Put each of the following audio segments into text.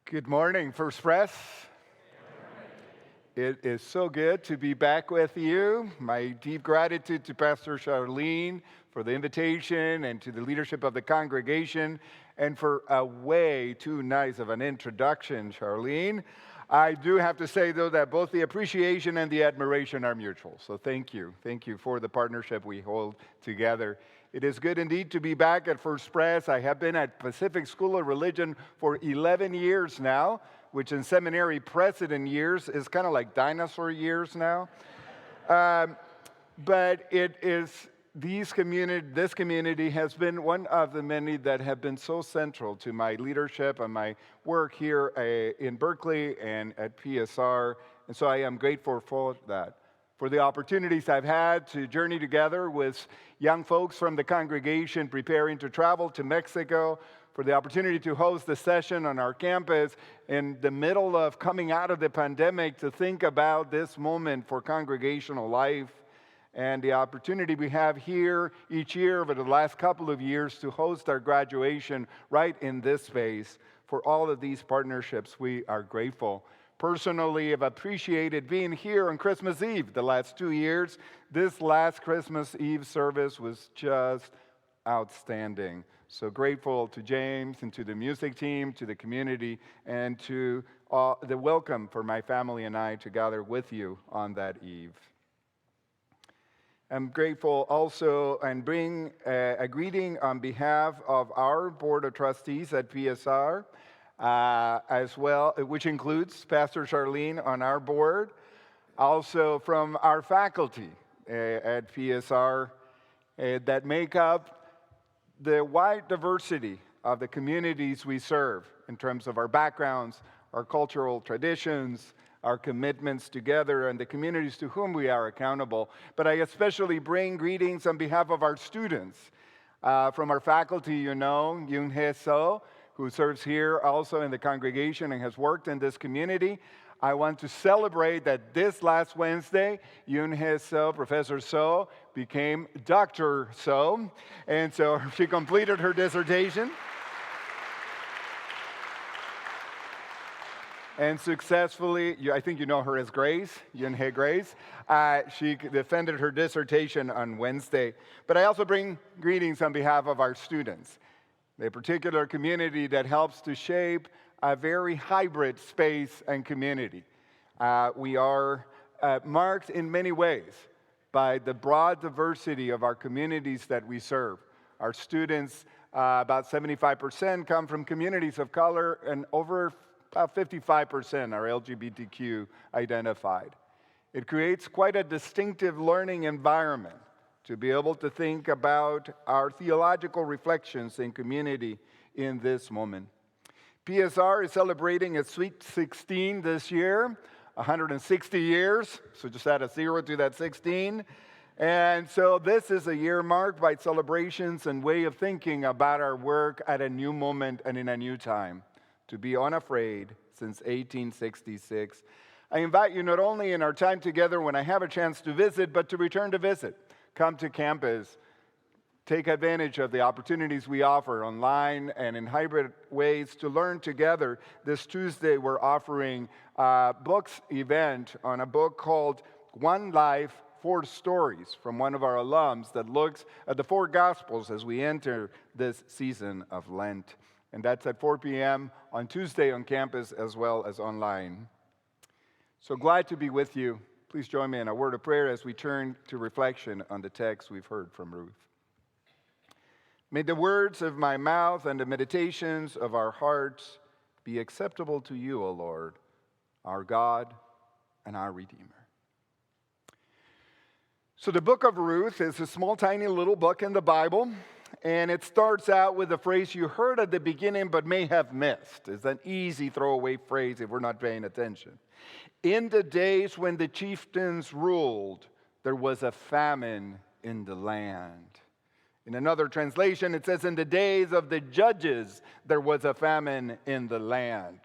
Good morning, First Press. It is so good to be back with you. My deep gratitude to Pastor Charlene for the invitation and to the leadership of the congregation and for a way too nice of an introduction, Charlene. I do have to say, though, that both the appreciation and the admiration are mutual. So thank you. Thank you for the partnership we hold together. It is good indeed to be back at First Press. I have been at Pacific School of Religion for 11 years now, which in seminary precedent years is kind of like dinosaur years now. But it is this community has been one of the many that have been so central to my leadership and my work here in Berkeley and at PSR. And so I am grateful for that, for the opportunities I've had to journey together with young folks from the congregation preparing to travel to Mexico, for the opportunity to host the session on our campus in the middle of coming out of the pandemic to think about this moment for congregational life, and the opportunity we have here each year over the last couple of years to host our graduation right in this space. For all of these partnerships, we are grateful. Personally, I've appreciated being here on Christmas Eve the last 2 years. This last Christmas Eve service was just outstanding. So grateful to James and to the music team, to the community, and to the welcome for my family and I to gather with you on that eve. I'm grateful also and bring a greeting on behalf of our Board of Trustees at PSR, as well, which includes Pastor Charlene on our board, also from our faculty at PSR that make up the wide diversity of the communities we serve in terms of our backgrounds, our cultural traditions, our commitments together, and the communities to whom we are accountable. But I especially bring greetings on behalf of our students. From our faculty, Yoon-Hee So, who serves here also in the congregation and has worked in this community. I want to celebrate that this last Wednesday, Yoon-Hee So, Professor So, became Dr. So, and so she completed her dissertation. And successfully, I think you know her as Grace, Yoon-Hee Grace. She defended her dissertation on Wednesday. But I also bring greetings on behalf of our students, the particular community that helps to shape a very hybrid space and community. We are marked in many ways by the broad diversity of our communities that we serve. Our students, about 75% come from communities of color, and over about 55% are LGBTQ identified. It creates quite a distinctive learning environment to be able to think about our theological reflections in community in this moment. PSR is celebrating its Sweet 16 this year, 160 years, so just add a 0 to that 16. And so this is a year marked by celebrations and way of thinking about our work at a new moment and in a new time. To be unafraid since 1866. I invite you not only in our time together when I have a chance to visit, but to return to visit. Come to campus. Take advantage of the opportunities we offer online and in hybrid ways to learn together. This Tuesday, we're offering a books event on a book called One Life, Four Stories from one of our alums that looks at the four Gospels as we enter this season of Lent. And that's at 4 p.m. on Tuesday on campus as well as online. So glad to be with you. Please join me in a word of prayer as we turn to reflection on the text we've heard from Ruth. May the words of my mouth and the meditations of our hearts be acceptable to you, O Lord, our God and our Redeemer. So the book of Ruth is a small, tiny little book in the Bible. And it starts out with a phrase you heard at the beginning but may have missed. It's an easy throwaway phrase if we're not paying attention. In the days when the chieftains ruled, there was a famine in the land. In another translation, it says, in the days of the judges, there was a famine in the land.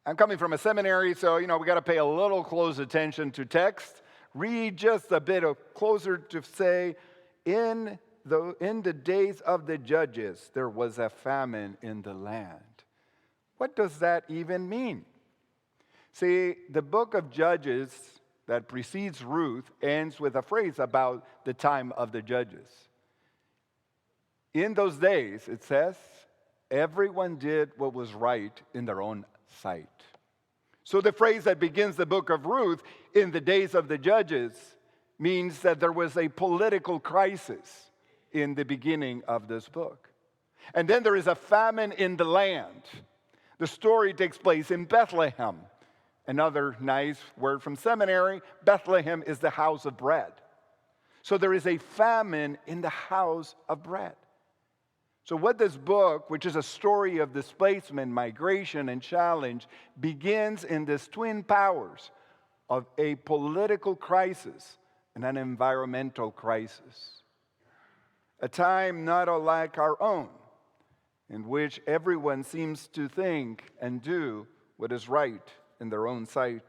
I'm coming from a seminary, so, we got to pay a little close attention to text. Read just a bit closer to say, in the days of the judges, there was a famine in the land. What does that even mean? See, the book of Judges that precedes Ruth ends with a phrase about the time of the judges. In those days, it says, everyone did what was right in their own sight. So the phrase that begins the book of Ruth, in the days of the judges, means that there was a political crisis in the beginning of this book. And then there is a famine in the land. The story takes place in Bethlehem. Another nice word from seminary, Bethlehem is the house of bread. So there is a famine in the house of bread. So what this book, which is a story of displacement, migration, and challenge, begins in these twin powers of a political crisis and an environmental crisis. A time not unlike our own, in which everyone seems to think and do what is right in their own sight.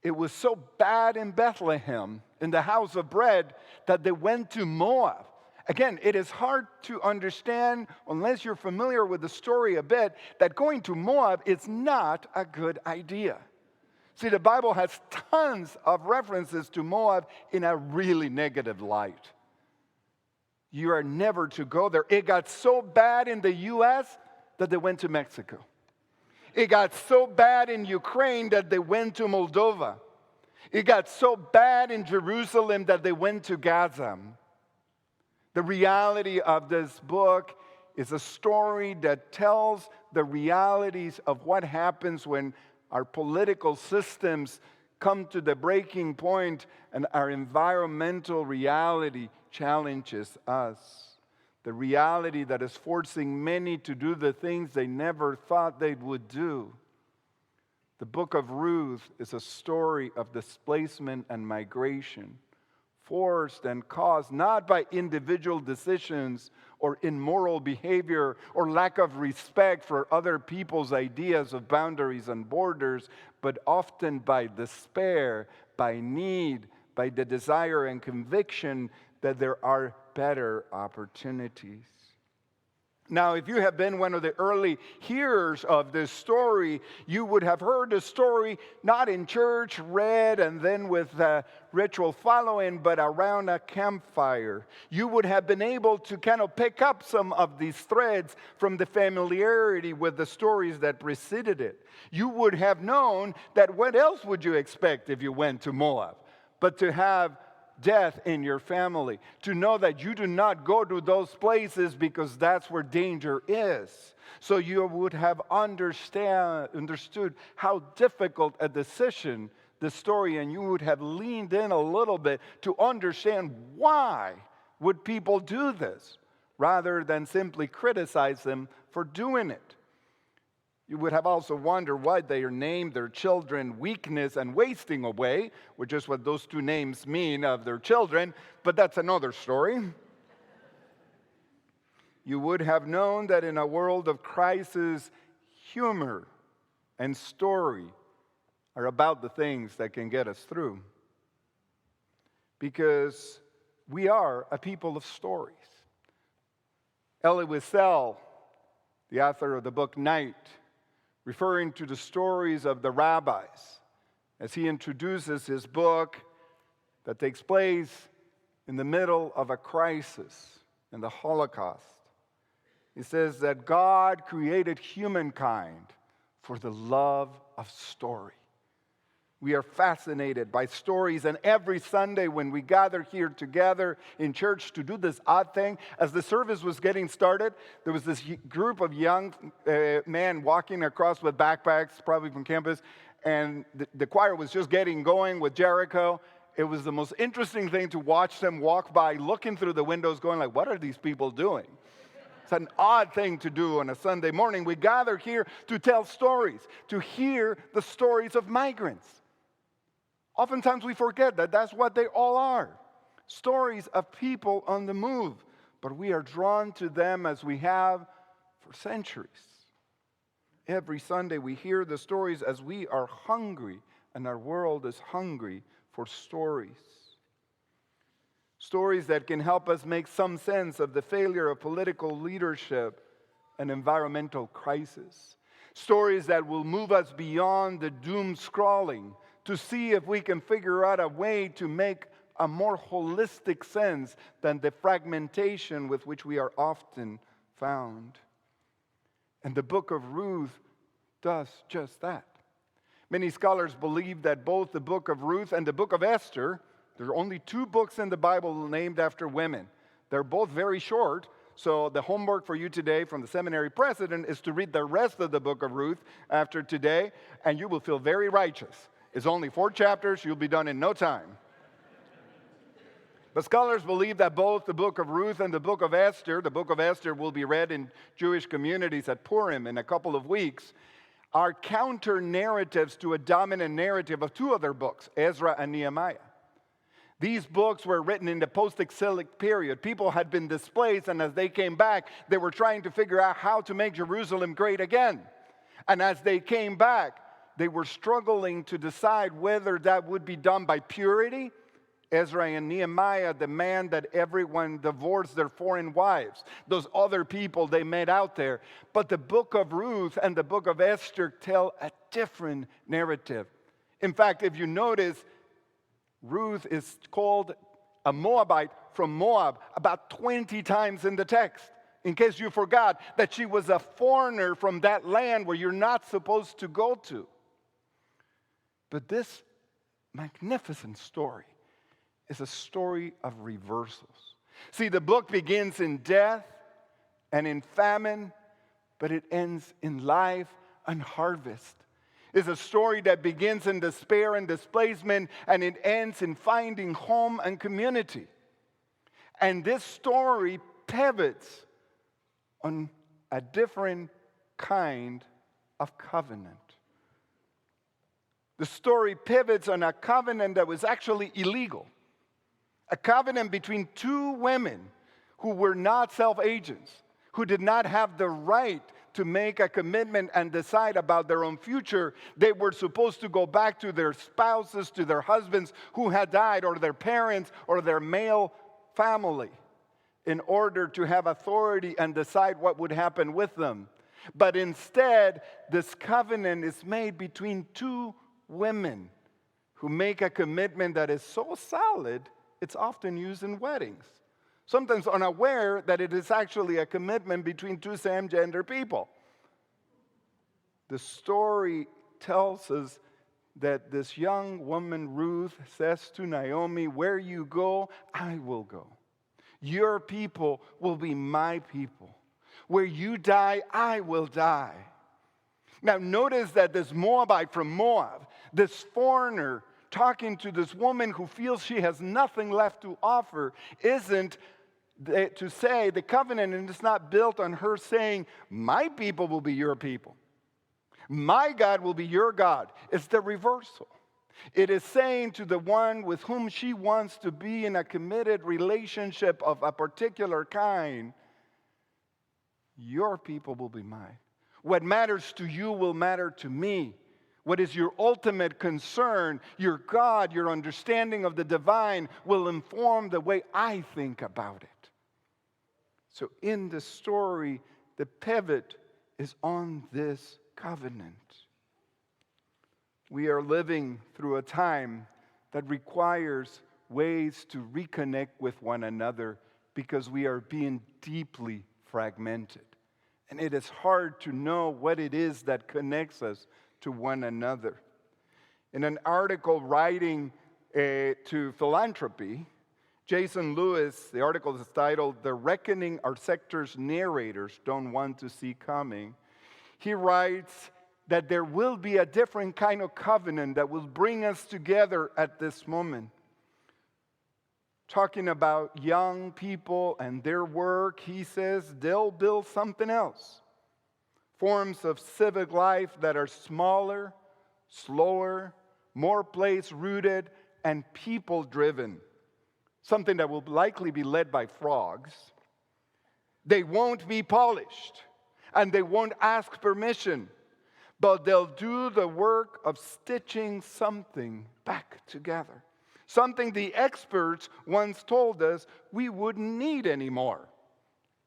It was so bad in Bethlehem, in the house of bread, that they went to Moab. Again, it is hard to understand, unless you're familiar with the story a bit, that going to Moab is not a good idea. See, the Bible has tons of references to Moab in a really negative light. You are never to go there. It got so bad in the U.S. that they went to Mexico. It got so bad in Ukraine that they went to Moldova. It got so bad in Jerusalem that they went to Gaza. The reality of this book is a story that tells the realities of what happens when our political systems come to the breaking point and our environmental reality challenges us. The reality that is forcing many to do the things they never thought they would do. The book of Ruth is a story of displacement and migration, forced and caused not by individual decisions or immoral behavior or lack of respect for other people's ideas of boundaries and borders, but often by despair, by need, by the desire and conviction that there are better opportunities. Now, if you have been one of the early hearers of this story, you would have heard the story not in church, read, and then with ritual following, but around a campfire. You would have been able to kind of pick up some of these threads from the familiarity with the stories that preceded it. You would have known that what else would you expect if you went to Moab, but to have death in your family, to know that you do not go to those places because that's where danger is. So you would have understood how difficult a decision the story, and you would have leaned in a little bit to understand why would people do this rather than simply criticize them for doing it. You would have also wondered why they named their children Weakness and Wasting Away, which is what those two names mean of their children, but that's another story. You would have known that in a world of crisis, humor and story are about the things that can get us through. Because we are a people of stories. Elie Wiesel, the author of the book Night, referring to the stories of the rabbis, as he introduces his book that takes place in the middle of a crisis in the Holocaust. He says that God created humankind for the love of story. We are fascinated by stories, and every Sunday when we gather here together in church to do this odd thing, as the service was getting started, there was this group of young men walking across with backpacks, probably from campus, and the choir was just getting going with Jericho. It was the most interesting thing to watch them walk by, looking through the windows, going like, what are these people doing? It's an odd thing to do on a Sunday morning. We gather here to tell stories, to hear the stories of migrants. Oftentimes we forget that that's what they all are. Stories of people on the move. But we are drawn to them as we have for centuries. Every Sunday we hear the stories as we are hungry, and our world is hungry for stories. Stories that can help us make some sense of the failure of political leadership an environmental crisis. Stories that will move us beyond the doom scrolling to see if we can figure out a way to make a more holistic sense than the fragmentation with which we are often found. And the book of Ruth does just that. Many scholars believe that both the book of Ruth and the book of Esther, there are only 2 books in the Bible named after women. They're both very short, so the homework for you today from the seminary president is to read the rest of the book of Ruth after today, and you will feel very righteous. It's only 4 chapters. You'll be done in no time. But scholars believe that both the book of Ruth and the book of Esther will be read in Jewish communities at Purim in a couple of weeks, are counter-narratives to a dominant narrative of 2 other books, Ezra and Nehemiah. These books were written in the post-exilic period. People had been displaced, and as they came back, they were trying to figure out how to make Jerusalem great again. And as they came back, they were struggling to decide whether that would be done by purity. Ezra and Nehemiah demand that everyone divorce their foreign wives, those other people they met out there. But the book of Ruth and the book of Esther tell a different narrative. In fact, if you notice, Ruth is called a Moabite from Moab about 20 times in the text. In case you forgot that she was a foreigner from that land where you're not supposed to go to. But this magnificent story is a story of reversals. See, the book begins in death and in famine, but it ends in life and harvest. It's a story that begins in despair and displacement, and it ends in finding home and community. And this story pivots on a different kind of covenant. The story pivots on a covenant that was actually illegal. A covenant between 2 women who were not self-agents, who did not have the right to make a commitment and decide about their own future. They were supposed to go back to their spouses, to their husbands who had died, or their parents, or their male family, in order to have authority and decide what would happen with them. But instead, this covenant is made between 2 women who make a commitment that is so solid, it's often used in weddings. Sometimes unaware that it is actually a commitment between 2 same-gender people. The story tells us that this young woman, Ruth, says to Naomi, "Where you go, I will go. Your people will be my people. Where you die, I will die." Now notice that this Moabite from Moab, this foreigner talking to this woman who feels she has nothing left to offer, isn't to say the covenant is not built on her saying, "My people will be your people. My God will be your God." It's the reversal. It is saying to the one with whom she wants to be in a committed relationship of a particular kind, "Your people will be mine. What matters to you will matter to me. What is your ultimate concern, your God, your understanding of the divine will inform the way I think about it." So in the story, the pivot is on this covenant. We are living through a time that requires ways to reconnect with one another because we are being deeply fragmented. And it is hard to know what it is that connects us to one another. In an article writing to Philanthropy, Jason Lewis, the article is titled, "The Reckoning Our Sector's Narrators Don't Want to See Coming." He writes that there will be a different kind of covenant that will bring us together at this moment. Talking about young people and their work, he says they'll build something else. Forms of civic life that are smaller, slower, more place-rooted, and people-driven. Something that will likely be led by frogs. They won't be polished, and they won't ask permission, but they'll do the work of stitching something back together. Something the experts once told us we wouldn't need anymore: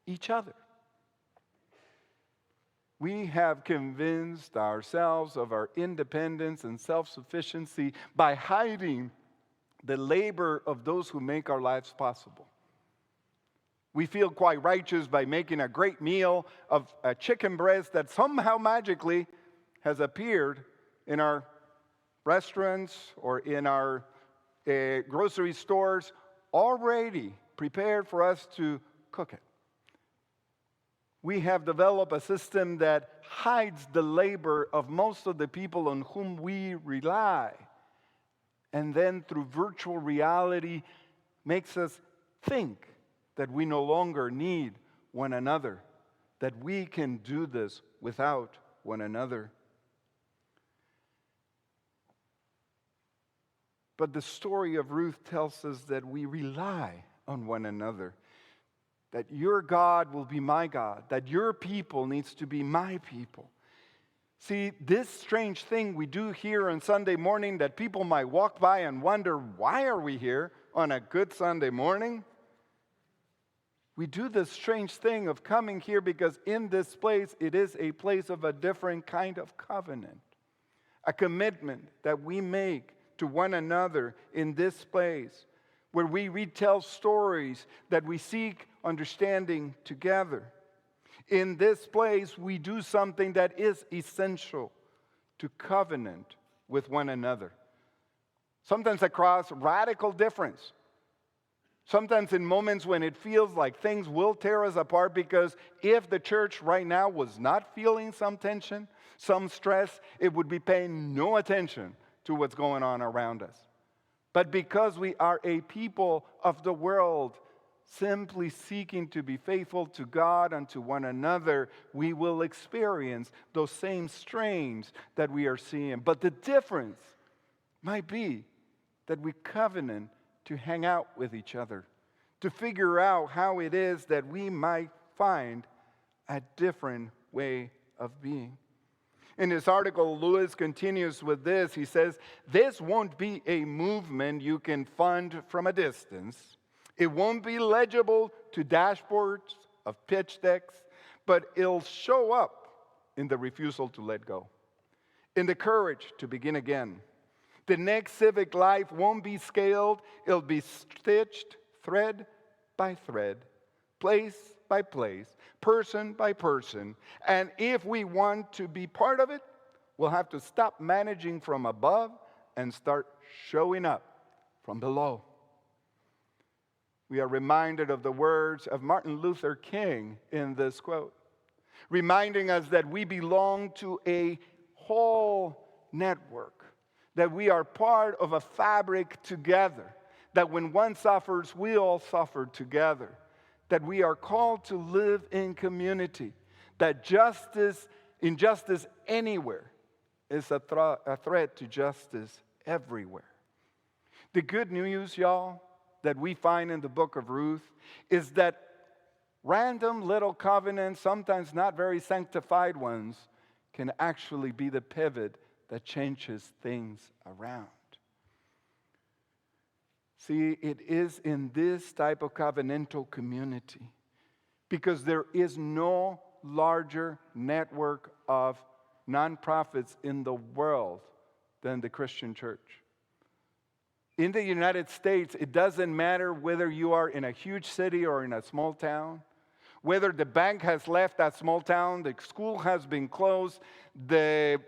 each other. We have convinced ourselves of our independence and self-sufficiency by hiding the labor of those who make our lives possible. We feel quite righteous by making a great meal of a chicken breast that somehow magically has appeared in our restaurants or in our grocery stores, already prepared for us to cook it. We have developed a system that hides the labor of most of the people on whom we rely, and then through virtual reality makes us think that we no longer need one another, that we can do this without one another. But the story of Ruth tells us that we rely on one another, that your God will be my God, that your people needs to be my people. See, this strange thing we do here on Sunday morning that people might walk by and wonder, why are we here on a good Sunday morning? We do this strange thing of coming here because in this place, it is a place of a different kind of covenant, a commitment that we make to one another in this place, where we retell stories that we seek understanding together. In this place, we do something that is essential to covenant with one another. Sometimes across radical difference. Sometimes in moments when it feels like things will tear us apart, because if the church right now was not feeling some tension, some stress, it would be paying no attention to what's going on around us. But because we are a people of the world, simply seeking to be faithful to God and to one another, we will experience those same strains that we are seeing. But the difference might be that we covenant to hang out with each other, to figure out how it is that we might find a different way of being. In this article, Lewis continues with this. He says, this won't be a movement you can fund from a distance. It won't be legible to dashboards of pitch decks, but it'll show up in the refusal to let go, in the courage to begin again. The next civic life won't be scaled. It'll be stitched thread by thread, place by place, person by person. And if we want to be part of it, we'll have to stop managing from above and start showing up from below. We are reminded of the words of Martin Luther King in this quote, reminding us that we belong to a whole network, that we are part of a fabric together, that when one suffers, we all suffer together, that we are called to live in community, that injustice anywhere is a threat to justice everywhere. The good news, y'all, that we find in the book of Ruth is that random little covenants, sometimes not very sanctified ones, can actually be the pivot that changes things around. See, it is in this type of covenantal community, because there is no larger network of nonprofits in the world than the Christian church. In the United States, it doesn't matter whether you are in a huge city or in a small town, whether the bank has left that small town, the school has been closed, the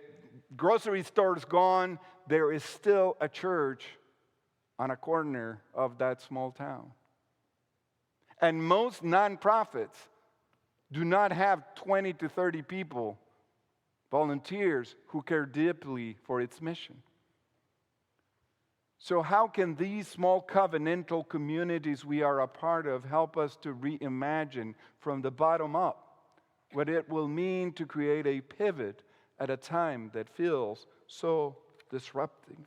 grocery store's gone, there is still a church on a corner of that small town. And most nonprofits do not have 20 to 30 people, volunteers, who care deeply for its mission. So how can these small covenantal communities we are a part of help us to reimagine from the bottom up what it will mean to create a pivot at a time that feels so disruptive?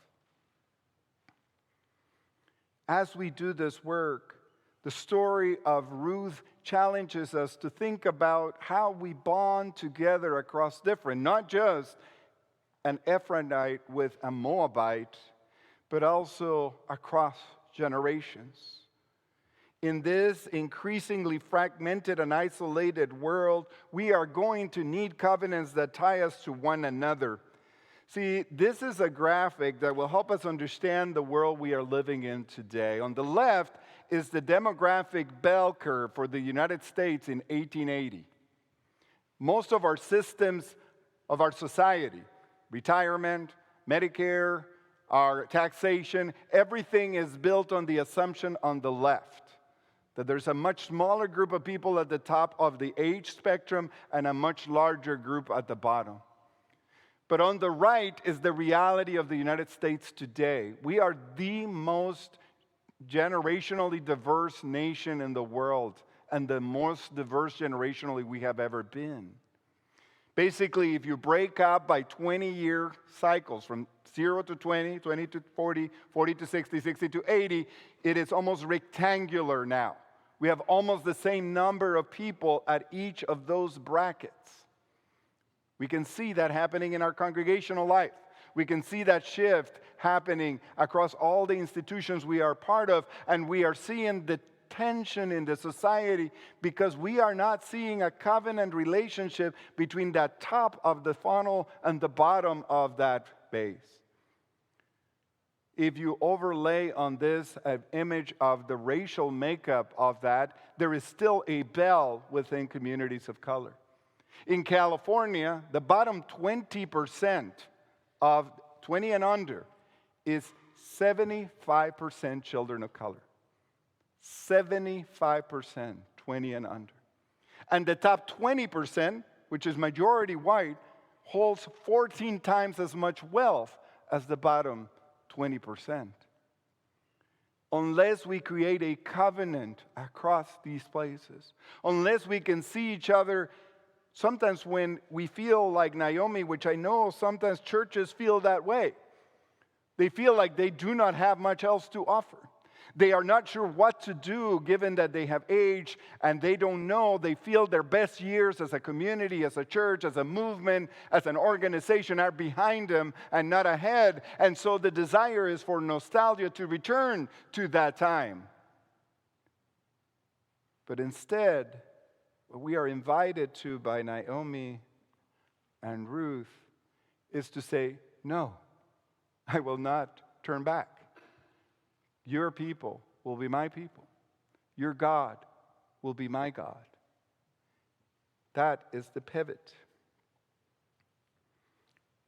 As we do this work, the story of Ruth challenges us to think about how we bond together across different, not just an Ephraimite with a Moabite, but also across generations. In this increasingly fragmented and isolated world, we are going to need covenants that tie us to one another. See, this is a graphic that will help us understand the world we are living in today. On the left is the demographic bell curve for the United States in 1880. Most of our systems of our society, retirement, Medicare, our taxation, everything is built on the assumption on the left that there's a much smaller group of people at the top of the age spectrum and a much larger group at the bottom. But on the right is the reality of the United States today. We are the most generationally diverse nation in the world and the most diverse generationally we have ever been. Basically, if you break up by 20-year cycles from 0 to 20, 20 to 40, 40 to 60, 60 to 80, it is almost rectangular now. We have almost the same number of people at each of those brackets. We can see that happening in our congregational life. We can see that shift happening across all the institutions we are part of, and we are seeing the tension in the society because we are not seeing a covenant relationship between that top of the funnel and the bottom of that base. If you overlay on this an image of the racial makeup of that, there is still a bell within communities of color. In California, the bottom 20% of 20 and under is 75% children of color. 75%, 20 and under. And the top 20%, which is majority white, holds 14 times as much wealth as the bottom 20%. Unless we create a covenant across these places, unless we can see each other, sometimes when we feel like Naomi, which I know sometimes churches feel that way, they feel like they do not have much else to offer. They are not sure what to do given that they have aged and they don't know. They feel their best years as a community, as a church, as a movement, as an organization are behind them and not ahead. And so the desire is for nostalgia to return to that time. But instead, what we are invited to by Naomi and Ruth is to say, no, I will not turn back. Your people will be my people. Your God will be my God. That is the pivot.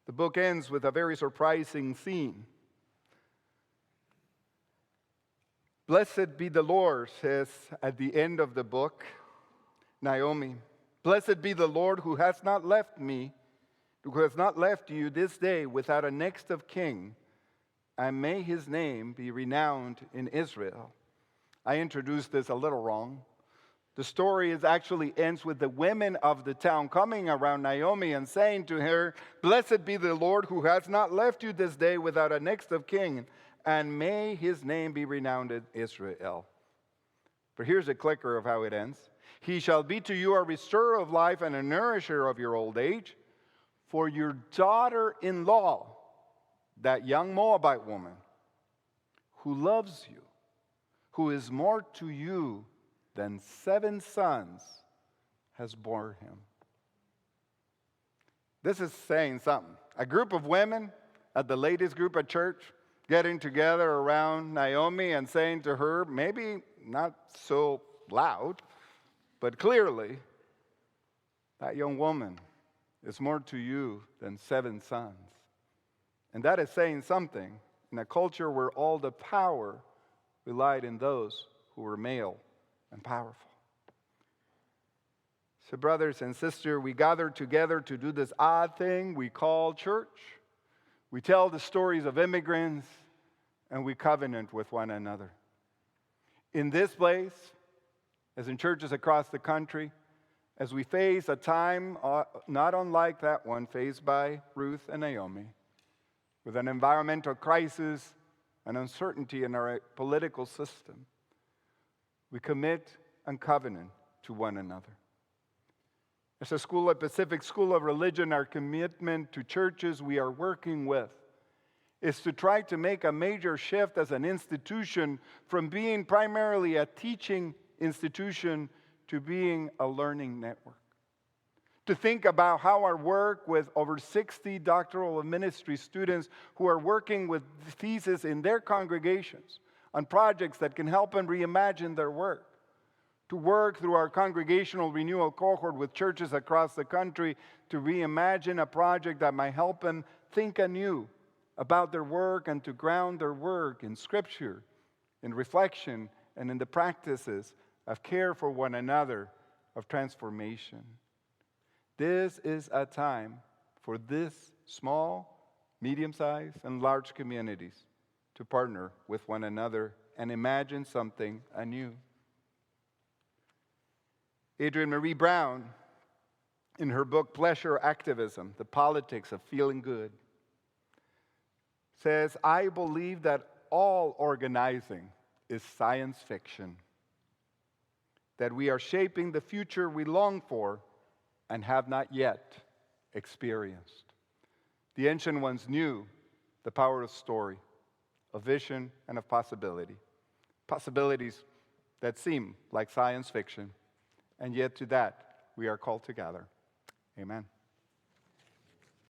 The book ends with a very surprising scene. Blessed be the Lord, says at the end of the book, Naomi. Blessed be the Lord who has not left me, who has not left you this day without a next of king, and may his name be renowned in Israel. I introduced this a little wrong. The story actually ends with the women of the town coming around Naomi and saying to her, blessed be the Lord who has not left you this day without a next of king, and may his name be renowned in Israel. But here's a clicker of how it ends. He shall be to you a restorer of life and a nourisher of your old age, for your daughter-in-law, that young Moabite woman who loves you, who is more to you than 7 sons, has borne him. This is saying something. A group of women at the ladies' group at church getting together around Naomi and saying to her, maybe not so loud, but clearly, that young woman is more to you than 7 sons. And that is saying something in a culture where all the power relied in those who were male and powerful. So brothers and sisters, we gather together to do this odd thing we call church. We tell the stories of immigrants and we covenant with one another. In this place, as in churches across the country, as we face a time not unlike that one faced by Ruth and Naomi, with an environmental crisis and uncertainty in our political system, we commit and covenant to one another. As a school at Pacific School of Religion, our commitment to churches we are working with is to try to make a major shift as an institution from being primarily a teaching institution to being a learning network. To think about how our work with over 60 doctoral ministry students who are working with theses in their congregations on projects that can help them reimagine their work. To work through our congregational renewal cohort with churches across the country to reimagine a project that might help them think anew about their work and to ground their work in Scripture, in reflection, and in the practices of care for one another, of transformation. This is a time for this small, medium-sized, and large communities to partner with one another and imagine something anew. Adrienne Maree Brown, in her book Pleasure Activism, The Politics of Feeling Good, says, I believe that all organizing is science fiction, that we are shaping the future we long for and have not yet experienced. The ancient ones knew the power of story, of vision, and of possibility. Possibilities that seem like science fiction, and yet to that we are called to gather. Amen.